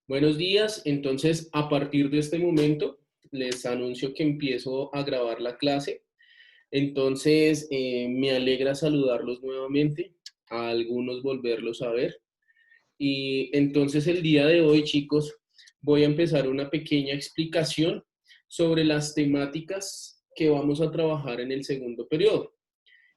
Buenos días, entonces a partir de este momento les anuncio que empiezo a grabar la clase. Entonces me alegra saludarlos nuevamente, a algunos volverlos a ver. Y entonces el día de hoy, chicos, voy a empezar una pequeña explicación sobre las temáticas que vamos a trabajar en el segundo periodo.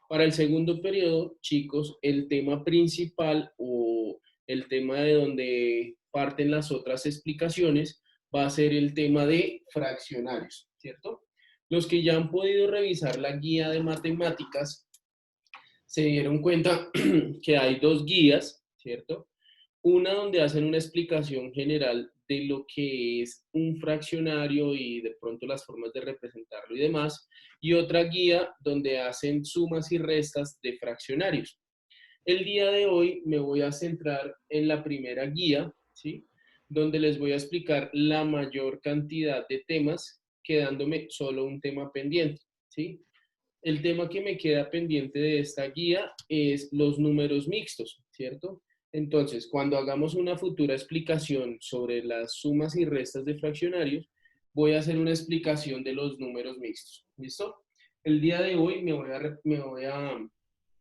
Para el segundo periodo, chicos, el tema principal o el tema de donde parten las otras explicaciones va a ser el tema de fraccionarios, ¿cierto? Los que ya han podido revisar la guía de matemáticas se dieron cuenta que hay dos guías, ¿cierto? Una donde hacen una explicación general de lo que es un fraccionario y de pronto las formas de representarlo y demás, y otra guía donde hacen sumas y restas de fraccionarios. El día de hoy me voy a centrar en la primera guía, ¿sí? Donde les voy a explicar la mayor cantidad de temas, quedándome solo un tema pendiente, ¿sí? El tema que me queda pendiente de esta guía es los números mixtos, ¿cierto? Entonces, cuando hagamos una futura explicación sobre las sumas y restas de fraccionarios, voy a hacer una explicación de los números mixtos. ¿Listo? El día de hoy me voy a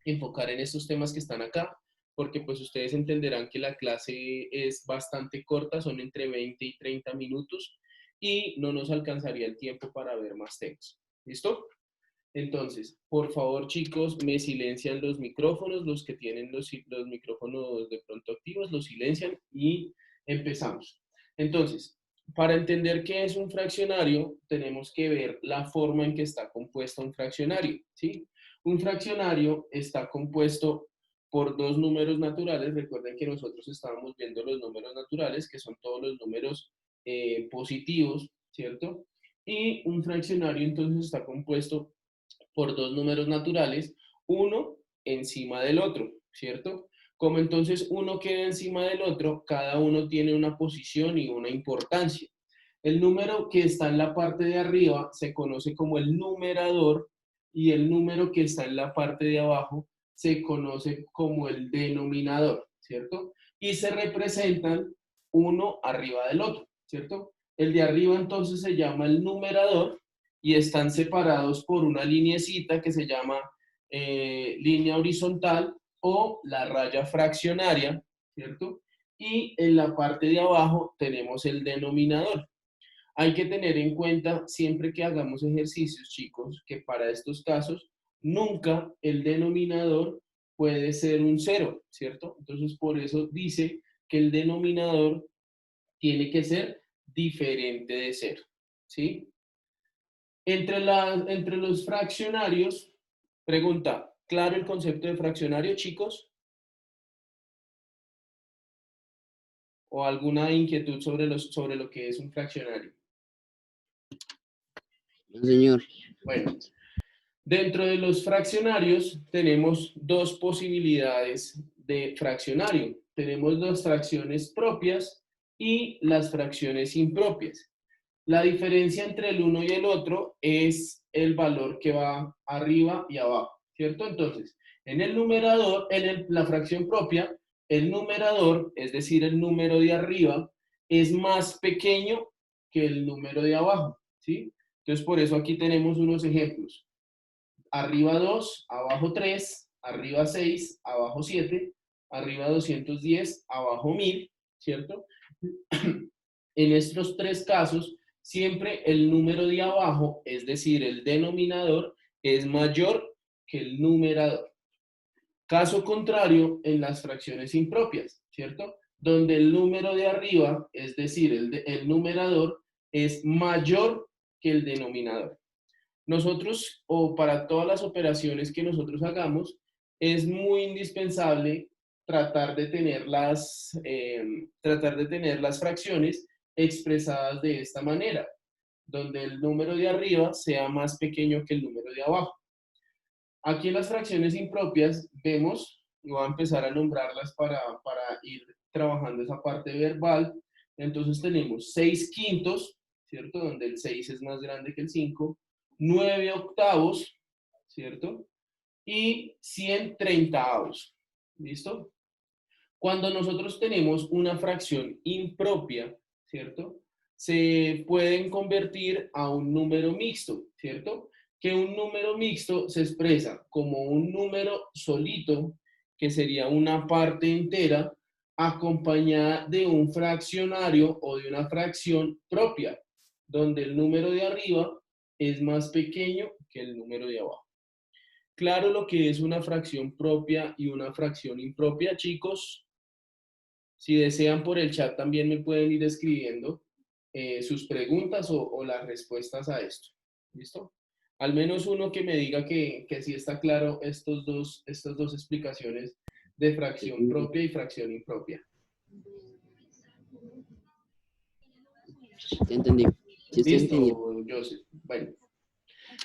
enfocar en estos temas que están acá, porque pues ustedes entenderán que la clase es bastante corta, son entre 20 y 30 minutos, y no nos alcanzaría el tiempo para ver más temas. ¿Listo? Entonces, por favor, chicos, me silencian los micrófonos, los que tienen los micrófonos de pronto activos, los silencian y empezamos. Entonces, para entender qué es un fraccionario, tenemos que ver la forma en que está compuesto un fraccionario, ¿sí? Un fraccionario está compuesto por dos números naturales. Recuerden que nosotros estábamos viendo los números naturales, que son todos los números positivos, ¿cierto? Y un fraccionario entonces está compuesto por dos números naturales, uno encima del otro, ¿cierto? Como entonces uno queda encima del otro, cada uno tiene una posición y una importancia. El número que está en la parte de arriba se conoce como el numerador y el número que está en la parte de abajo se conoce como el denominador, ¿cierto? Y se representan uno arriba del otro, ¿cierto? El de arriba entonces se llama el numerador y están separados por una linecita que se llama línea horizontal o la raya fraccionaria, ¿cierto? Y en la parte de abajo tenemos el denominador. Hay que tener en cuenta siempre que hagamos ejercicios, chicos, que para estos casos nunca el denominador puede ser un cero, ¿cierto? Entonces, por eso dice que el denominador tiene que ser diferente de cero, ¿sí? Entre los fraccionarios, pregunta, ¿claro el concepto de fraccionario, chicos? ¿O alguna inquietud sobre lo que es un fraccionario? No, señor. Bueno, dentro de los fraccionarios tenemos dos posibilidades de fraccionario. Tenemos las fracciones propias y las fracciones impropias. La diferencia entre el uno y el otro es el valor que va arriba y abajo, ¿cierto? Entonces, en el numerador, la fracción propia, el numerador, es decir, el número de arriba, es más pequeño que el número de abajo, ¿sí? Entonces, por eso aquí tenemos unos ejemplos. Arriba 2, abajo 3, arriba 6, abajo 7, arriba 210, abajo 1000, ¿cierto? En estos tres casos, siempre el número de abajo, es decir, el denominador, es mayor que el numerador. Caso contrario, en las fracciones impropias, ¿cierto? Donde el número de arriba, es decir, el numerador, es mayor que el denominador. Nosotros, o para todas las operaciones que nosotros hagamos, es muy indispensable tratar de tener las fracciones expresadas de esta manera, donde el número de arriba sea más pequeño que el número de abajo. Aquí en las fracciones impropias vemos, y voy a empezar a nombrarlas para ir trabajando esa parte verbal. Entonces tenemos 6 quintos, ¿cierto? Donde el 6 es más grande que el 5, 9 octavos, ¿cierto? Y 130avos, ¿listo? Cuando nosotros tenemos una fracción impropia, ¿cierto? Se pueden convertir a un número mixto, ¿cierto? Que un número mixto se expresa como un número solito, que sería una parte entera, acompañada de un fraccionario o de una fracción propia, donde el número de arriba es más pequeño que el número de abajo. Claro lo que es una fracción propia y una fracción impropia, chicos. Si desean por el chat también me pueden ir escribiendo sus preguntas o las respuestas a esto. ¿Listo? Al menos uno que me diga que sí está claro estas dos explicaciones de fracción propia y fracción impropia. Ya entendí. Sí, estoy entendiendo. ¿Listo, Joseph? Bueno.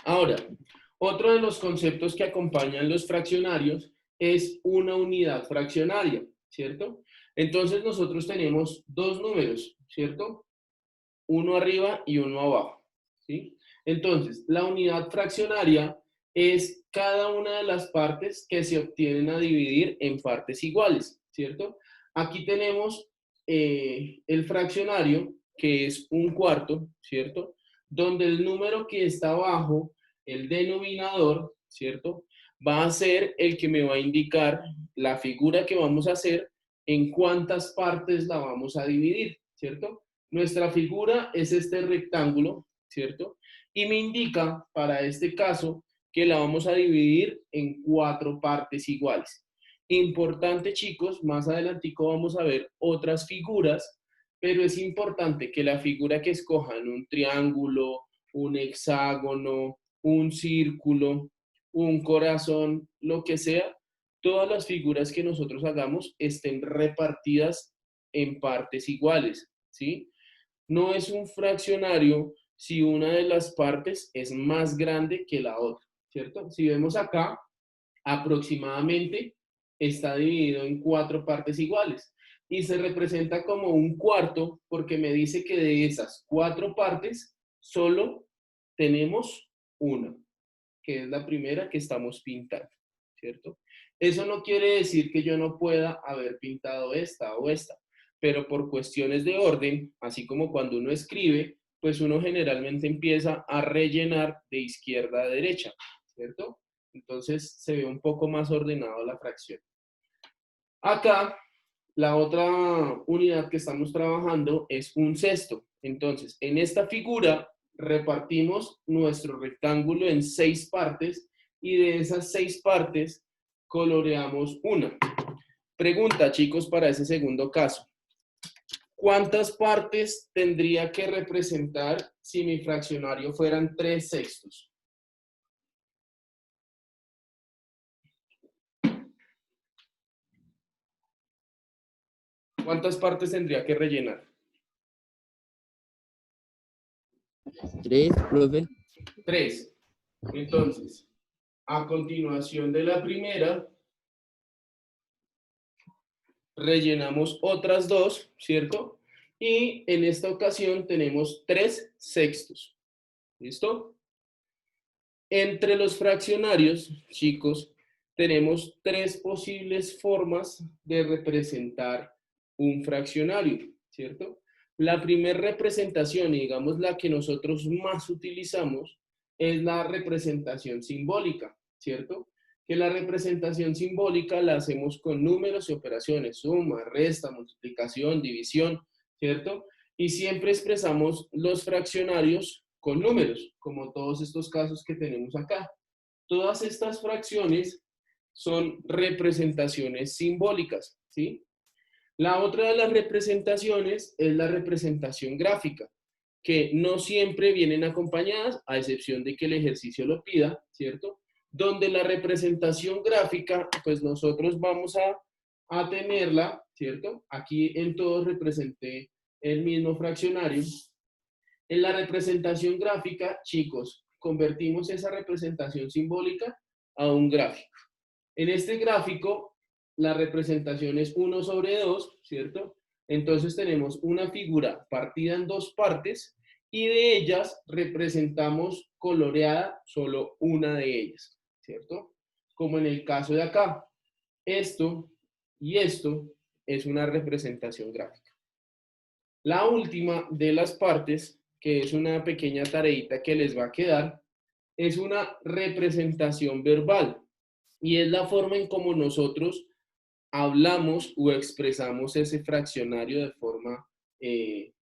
Ahora, otro de los conceptos que acompañan los fraccionarios es una unidad fraccionaria, ¿cierto? Entonces nosotros tenemos dos números, ¿cierto? Uno arriba y uno abajo, ¿sí? Entonces, la unidad fraccionaria es cada una de las partes que se obtienen a dividir en partes iguales, ¿cierto? Aquí tenemos el fraccionario, que es un cuarto, ¿cierto? Donde el número que está abajo, el denominador, ¿cierto? Va a ser el que me va a indicar la figura que vamos a hacer, en cuántas partes la vamos a dividir, ¿cierto? Nuestra figura es este rectángulo, ¿cierto? Y me indica, para este caso, que la vamos a dividir en 4 partes iguales. Importante, chicos, más adelantico vamos a ver otras figuras, pero es importante que la figura que escojan, un triángulo, un hexágono, un círculo, un corazón, lo que sea, todas las figuras que nosotros hagamos estén repartidas en partes iguales, ¿sí? No es un fraccionario si una de las partes es más grande que la otra, ¿cierto? Si vemos acá, aproximadamente está dividido en 4 partes iguales y se representa como un cuarto porque me dice que de esas 4 partes solo tenemos una, que es la primera que estamos pintando, ¿cierto? Eso no quiere decir que yo no pueda haber pintado esta o esta, pero por cuestiones de orden, así como cuando uno escribe, pues uno generalmente empieza a rellenar de izquierda a derecha, ¿cierto? Entonces se ve un poco más ordenado la fracción. Acá, la otra unidad que estamos trabajando es un cesto. Entonces, en esta figura repartimos nuestro rectángulo en 6 partes y de esas 6 partes coloreamos una. Pregunta, chicos, para ese segundo caso. ¿Cuántas partes tendría que representar si mi fraccionario fueran 3 sextos? ¿Cuántas partes tendría que rellenar? 3, profe. 3. Entonces, a continuación de la primera, rellenamos otras 2, ¿cierto? Y en esta ocasión tenemos 3 sextos. ¿Listo? Entre los fraccionarios, chicos, tenemos 3 posibles formas de representar un fraccionario, ¿cierto? La primera representación, y digamos la que nosotros más utilizamos, es la representación simbólica, ¿cierto? Que la representación simbólica la hacemos con números y operaciones, suma, resta, multiplicación, división, ¿cierto? Y siempre expresamos los fraccionarios con números, como todos estos casos que tenemos acá. Todas estas fracciones son representaciones simbólicas, ¿sí? La otra de las representaciones es la representación gráfica, que no siempre vienen acompañadas, a excepción de que el ejercicio lo pida, ¿cierto? Donde la representación gráfica, pues nosotros vamos a tenerla, ¿cierto? Aquí en todos representé el mismo fraccionario. En la representación gráfica, chicos, convertimos esa representación simbólica a un gráfico. En este gráfico, la representación es 1 sobre 2, ¿cierto? Entonces tenemos una figura partida en 2 partes y de ellas representamos coloreada solo una de ellas, ¿cierto? Como en el caso de acá. Esto y esto es una representación gráfica. La última de las partes, que es una pequeña tareita que les va a quedar, es una representación verbal y es la forma en cómo nosotros hablamos o expresamos ese fraccionario de forma,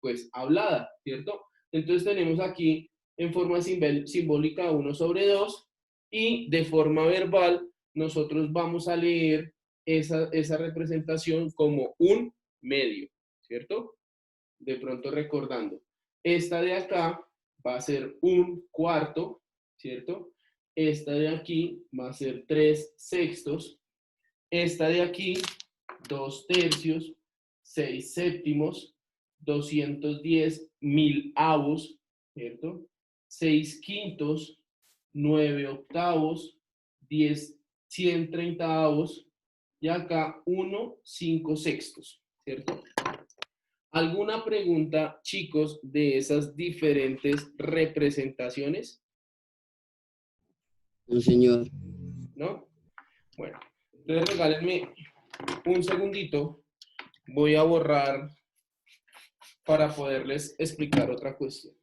pues, hablada, ¿cierto? Entonces tenemos aquí en forma simbólica 1/2 y de forma verbal nosotros vamos a leer esa representación como un medio, ¿cierto? De pronto recordando, esta de acá va a ser 1/4, ¿cierto? Esta de aquí va a ser 3/6. Esta de aquí, 2/3, 6/7, 210 milavos, ¿cierto? 6/5, 9/8, 10 130avos y acá 1/5/6, ¿cierto? ¿Alguna pregunta, chicos, de esas diferentes representaciones? No, señor. ¿No? Bueno, entonces regálenme un segundito. Voy a borrar para poderles explicar otra cuestión.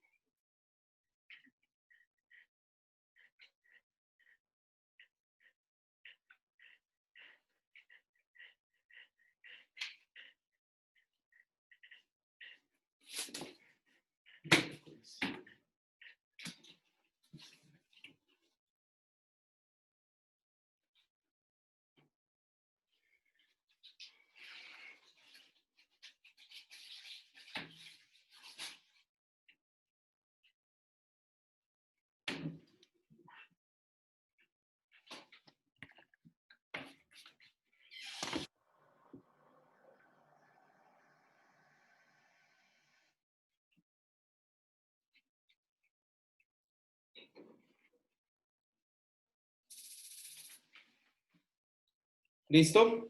¿Listo?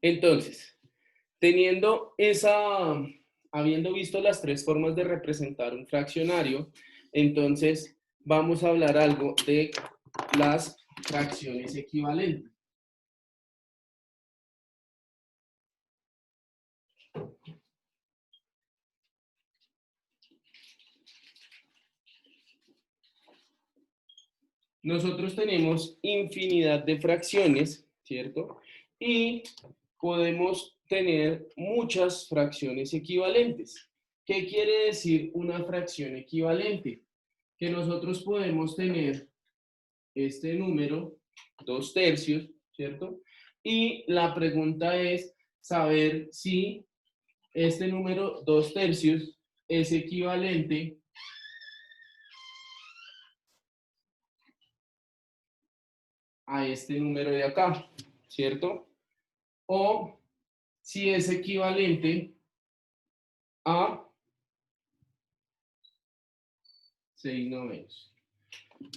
Entonces, habiendo visto las tres formas de representar un fraccionario, entonces vamos a hablar algo de las fracciones equivalentes. Nosotros tenemos infinidad de fracciones, ¿cierto? Y podemos tener muchas fracciones equivalentes. ¿Qué quiere decir una fracción equivalente? Que nosotros podemos tener este número, 2/3, ¿cierto? Y la pregunta es saber si este número 2/3 es equivalente a este número de acá, ¿cierto? O si es equivalente a 6/9.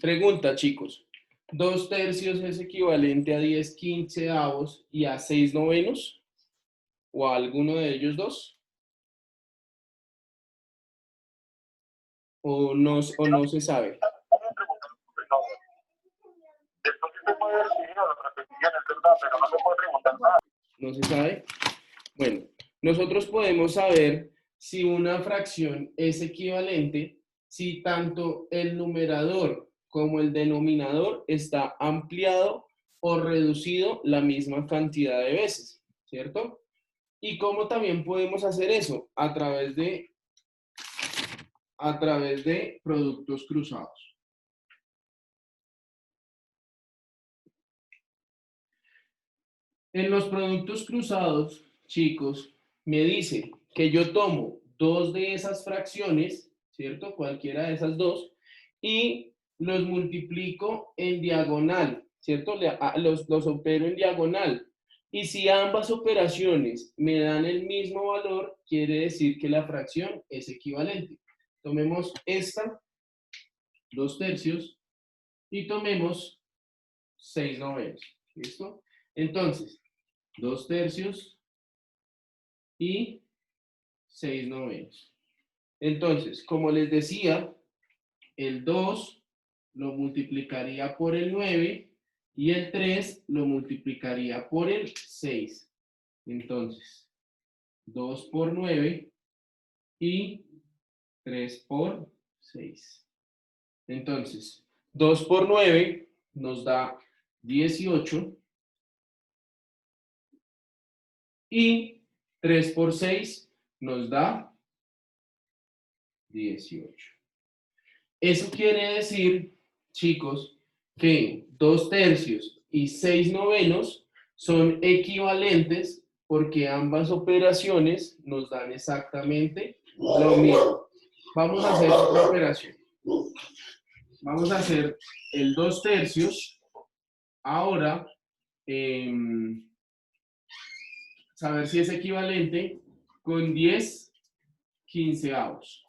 Pregunta, chicos. 2/3 es equivalente a 10/15 y a 6/9, o a alguno de ellos dos, o no se sabe. Después sí se puede recibir a las repeticiones, ¿verdad? Pero no se puede preguntar nada. ¿No se sabe? Bueno, nosotros podemos saber si una fracción es equivalente si tanto el numerador como el denominador está ampliado o reducido la misma cantidad de veces, ¿cierto? ¿Y cómo también podemos hacer eso? A través de productos cruzados. En los productos cruzados, chicos, me dice que yo tomo dos de esas fracciones, ¿cierto? Cualquiera de esas dos, y los multiplico en diagonal, ¿cierto? Los opero en diagonal. Y si ambas operaciones me dan el mismo valor, quiere decir que la fracción es equivalente. Tomemos esta, 2/3, y tomemos 6/9. ¿Listo? Entonces, 2/3 y 6/9. Entonces, como les decía, el 2 lo multiplicaría por el 9 y el 3 lo multiplicaría por el 6. Entonces, 2 por 9 y 3 por 6. Entonces, 2 por 9 nos da 18 y 3 por 6 nos da 18. Eso quiere decir, chicos, que 2/3 y 6/9 son equivalentes porque ambas operaciones nos dan exactamente lo mismo. Vamos a hacer otra operación. Vamos a hacer el 2/3. Ahora, saber si es equivalente con 10/15.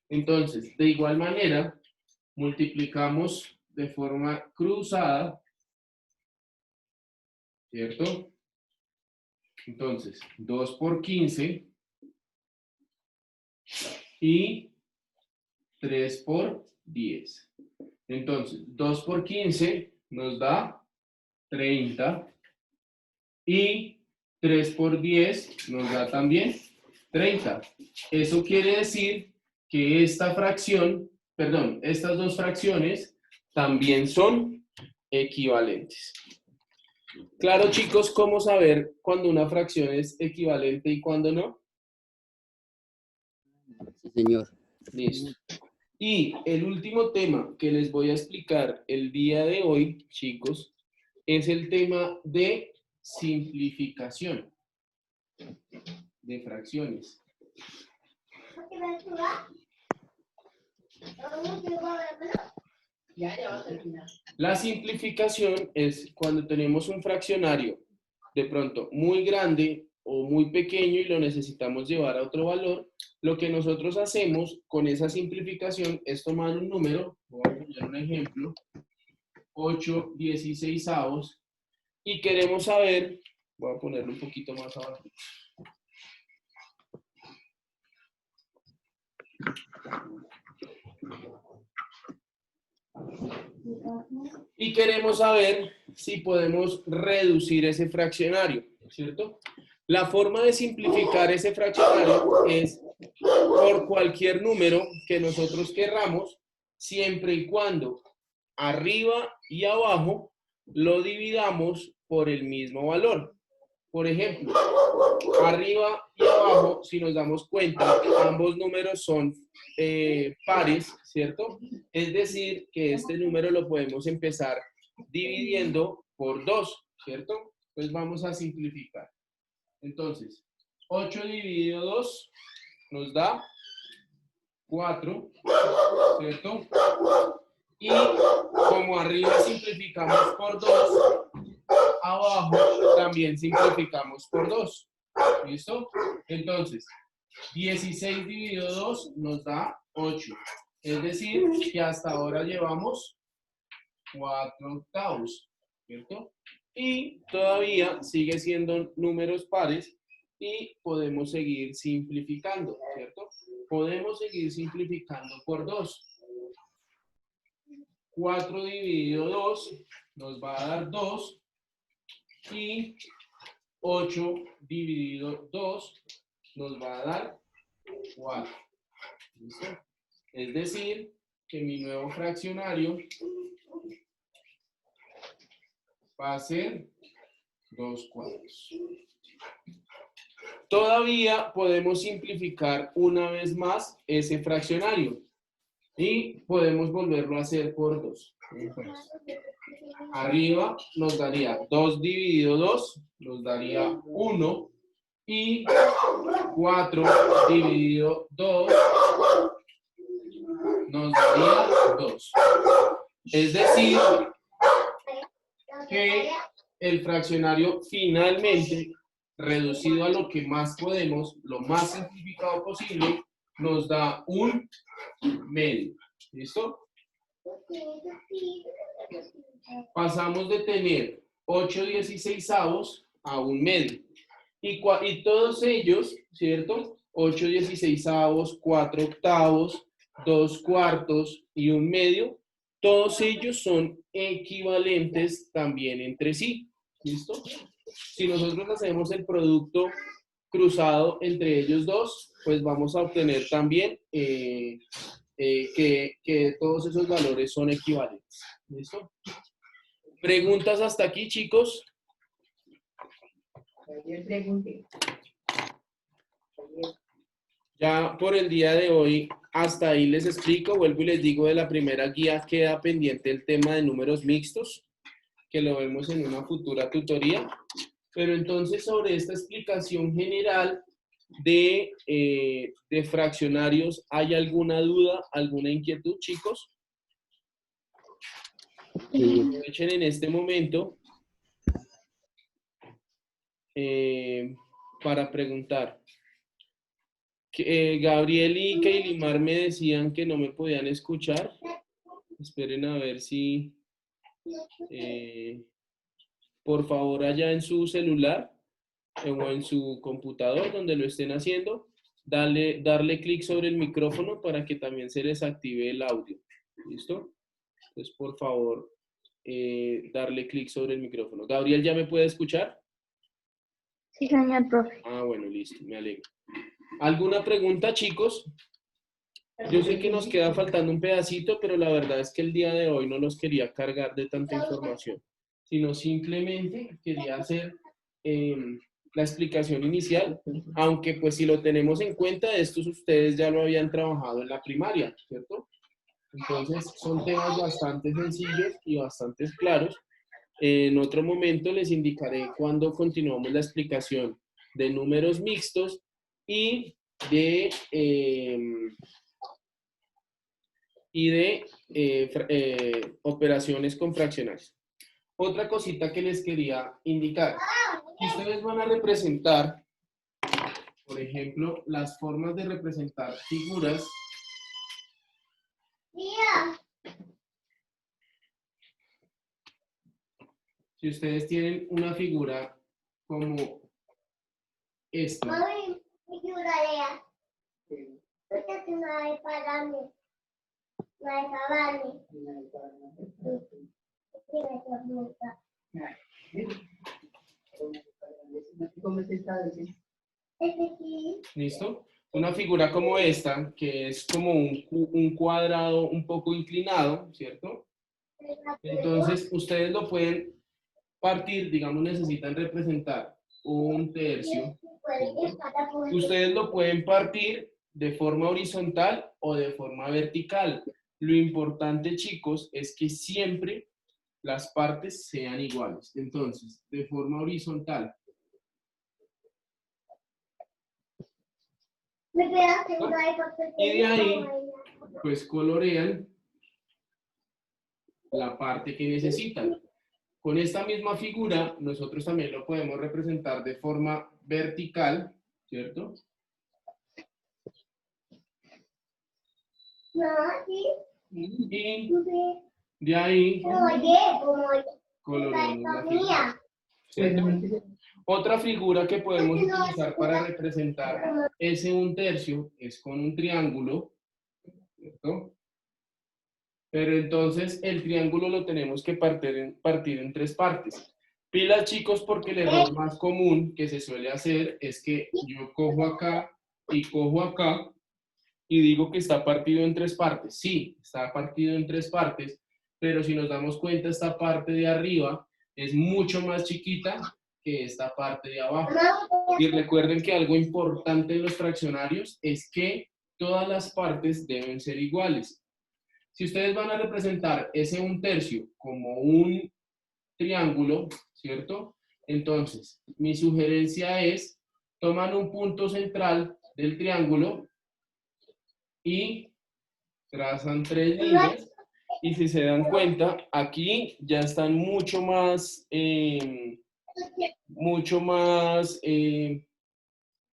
Entonces, de igual manera, multiplicamos de forma cruzada, ¿cierto? Entonces, 2 por 15 y 3 por 10. Entonces, 2 por 15 nos da 30 y 3 por 10 nos da también 30. Eso quiere decir que esta fracción, perdón, estas dos fracciones también son equivalentes. Claro, chicos, ¿cómo saber cuando una fracción es equivalente y cuando no? Sí, señor. Listo. Y el último tema que les voy a explicar el día de hoy, chicos, es el tema de simplificación de fracciones. La simplificación es cuando tenemos un fraccionario de pronto muy grande o muy pequeño y lo necesitamos llevar a otro valor. Lo que nosotros hacemos con esa simplificación es tomar un número, voy a poner un ejemplo, 8/16, y queremos saber, voy a ponerlo un poquito más abajo. Y queremos saber si podemos reducir ese fraccionario, ¿cierto? La forma de simplificar ese fraccionario es por cualquier número que nosotros querramos, siempre y cuando arriba y abajo lo dividamos por el mismo valor. Por ejemplo, arriba y abajo, si nos damos cuenta, ambos números son pares, ¿cierto? Es decir, que este número lo podemos empezar dividiendo por 2, ¿cierto? Entonces vamos a simplificar. Entonces, 8 dividido 2 nos da 4, ¿cierto? Y como arriba simplificamos por 2, abajo también simplificamos por 2. ¿Listo? Entonces, 16 dividido 2 nos da 8. Es decir, que hasta ahora llevamos 4/8, ¿cierto? Y todavía sigue siendo números pares y podemos seguir simplificando, ¿cierto? Podemos seguir simplificando por 2. 4 dividido 2 nos va a dar 2 y 8 dividido 2 nos va a dar 4. ¿Listo? Es decir, que mi nuevo fraccionario va a ser 2/4. Todavía podemos simplificar una vez más ese fraccionario y podemos volverlo a hacer por 2. Entonces, arriba nos daría 2 dividido 2, nos daría 1, y 4 dividido 2 nos daría 2. Es decir, que el fraccionario finalmente, reducido a lo que más podemos, lo más simplificado posible, nos da un medio. ¿Listo? Pasamos de tener 8/16 a un medio. Y todos ellos, ¿cierto? 8/16, 4/8, 2/4 y un medio, todos ellos son equivalentes también entre sí. ¿Listo? Si nosotros hacemos el producto cruzado entre ellos dos, pues vamos a obtener también que todos esos valores son equivalentes. ¿Listo? ¿Preguntas hasta aquí, chicos? Ya por el día de hoy, hasta ahí les explico, vuelvo y les digo, de la primera guía queda pendiente el tema de números mixtos, que lo vemos en una futura tutoría. Pero entonces sobre esta explicación general de fraccionarios, ¿hay alguna duda, alguna inquietud, chicos? Aprovechen en este momento para preguntar. Gabriel y Keilimar me decían que no me podían escuchar. Esperen a ver si, por favor, allá en su celular o en su computador, donde lo estén haciendo, darle clic sobre el micrófono para que también se les active el audio. ¿Listo? Entonces, por favor, darle clic sobre el micrófono. Gabriel, ¿ya me puede escuchar? Sí, señor profe. Ah, bueno, listo, me alegro. ¿Alguna pregunta, chicos? Yo sé que nos queda faltando un pedacito, pero la verdad es que el día de hoy no los quería cargar de tanta información, sino simplemente quería hacer la explicación inicial, aunque pues si lo tenemos en cuenta, estos ustedes ya lo habían trabajado en la primaria, ¿cierto? Entonces son temas bastante sencillos y bastante claros. En otro momento les indicaré cuando continuamos la explicación de números mixtos y de operaciones con fraccionarios. Otra cosita que les quería indicar, que ustedes van a representar, por ejemplo, las formas de representar figuras. Si ustedes tienen una figura como esta, ¿listo? Una figura como esta, que es como un cuadrado un poco inclinado, ¿cierto? Entonces, ustedes lo pueden partir, digamos, necesitan representar un tercio. ¿Cierto? Ustedes lo pueden partir de forma horizontal o de forma vertical. Lo importante, chicos, es que siempre las partes sean iguales. Entonces, de forma horizontal. Y de ahí, pues colorean la parte que necesitan. Con esta misma figura, nosotros también lo podemos representar de forma vertical, ¿cierto? Y de ahí coloreamos la figura, ¿cierto? Otra figura que podemos utilizar para representar ese un tercio es con un triángulo, ¿cierto? Pero entonces el triángulo lo tenemos que partir en tres partes. Pilas, chicos, porque el error más común que se suele hacer es que yo cojo acá y digo que está partido en tres partes. Sí, está partido en tres partes, pero si nos damos cuenta, esta parte de arriba es mucho más chiquita que esta parte de abajo. Y recuerden que algo importante en los fraccionarios es que todas las partes deben ser iguales. Si ustedes van a representar ese un tercio como un triángulo, ¿cierto? Entonces, mi sugerencia es, toman un punto central del triángulo y trazan tres líneas. Y si se dan cuenta, aquí ya están mucho más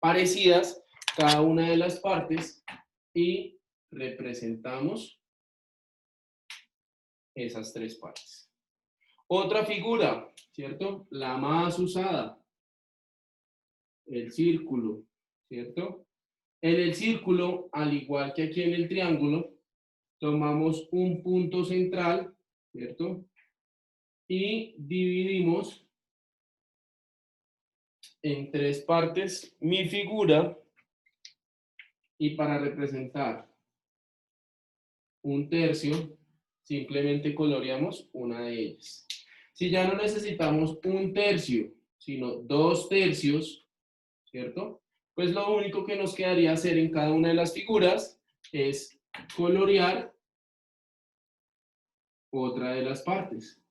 parecidas cada una de las partes y representamos esas tres partes. Otra figura, ¿cierto? La más usada, el círculo, ¿cierto? En el círculo, al igual que aquí en el triángulo, tomamos un punto central, ¿cierto? Y dividimos en 3 partes mi figura y para representar un tercio, simplemente coloreamos una de ellas. Si ya no necesitamos un tercio, sino 2 tercios, ¿cierto? Pues lo único que nos quedaría hacer en cada una de las figuras es colorear otra de las partes.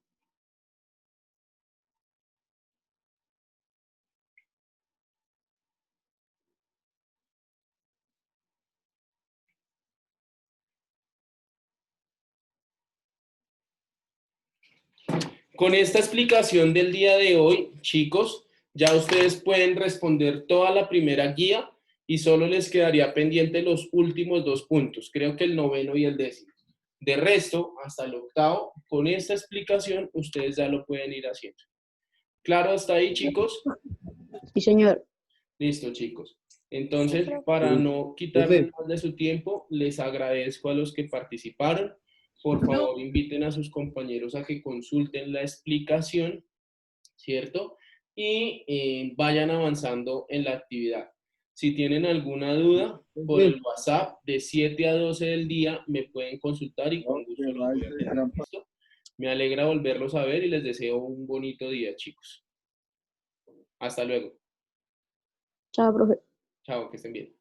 Con esta explicación del día de hoy, chicos, ya ustedes pueden responder toda la primera guía y solo les quedaría pendiente los últimos 2 puntos, creo que el 9º y el 10º. De resto, hasta el 8º, con esta explicación, ustedes ya lo pueden ir haciendo. ¿Claro hasta ahí, chicos? Sí, señor. Listo, chicos. Entonces, para no quitarles más de su tiempo, les agradezco a los que participaron. Por favor, inviten a sus compañeros a que consulten la explicación, ¿cierto? Y vayan avanzando en la actividad. Si tienen alguna duda, por el WhatsApp de 7 a 12 del día me pueden consultar y con gusto los voy a atender. ¿Listo? Me alegra volverlos a ver y les deseo un bonito día, chicos. Hasta luego. Chao, profe. Chao, que estén bien.